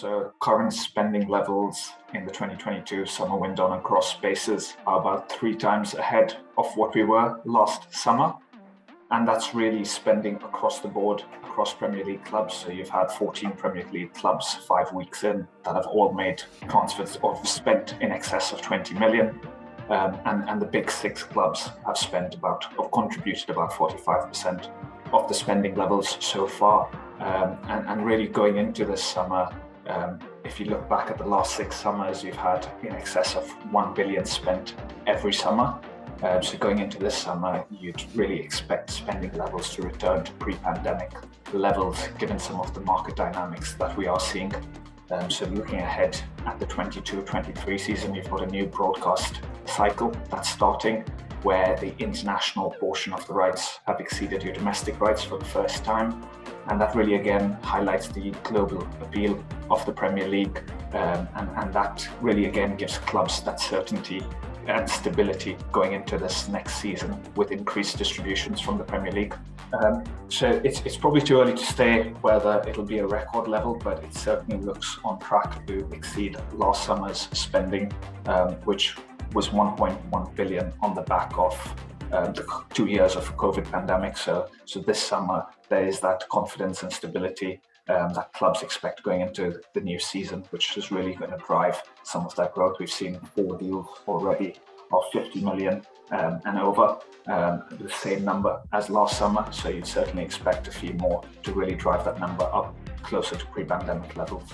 So current spending levels in the 2022 summer window on a gross basis are about 3 times ahead of what we were last summer. And that's really spending across the board, across Premier League clubs. So you've had 14 Premier League clubs 5 weeks in that have all made transfers or spent in excess of 20 million. And the big 6 clubs have contributed about 45% of the spending levels so far. And really going into this summer, if you look back at the last 6 summers, you've had in excess of 1 billion spent every summer. So going into this summer, you'd really expect spending levels to return to pre-pandemic levels, given some of the market dynamics that we are seeing. So looking ahead at the 22-23 season, you've got a new broadcast cycle that's starting, where the international portion of the rights have exceeded your domestic rights for the first time. And that really, again, highlights the global appeal of the Premier League. And that really, again, gives clubs that certainty and stability going into this next season with increased distributions from the Premier League. So it's probably too early to say whether it'll be a record level, but it certainly looks on track to exceed last summer's spending, which was 1.1 billion on the back of the 2 years of COVID pandemic. So this summer, there is that confidence and stability that clubs expect going into the new season, which is really going to drive some of that growth. We've seen 4 deals already of 50 million and over, the same number as last summer. So you'd certainly expect a few more to really drive that number up closer to pre-pandemic levels.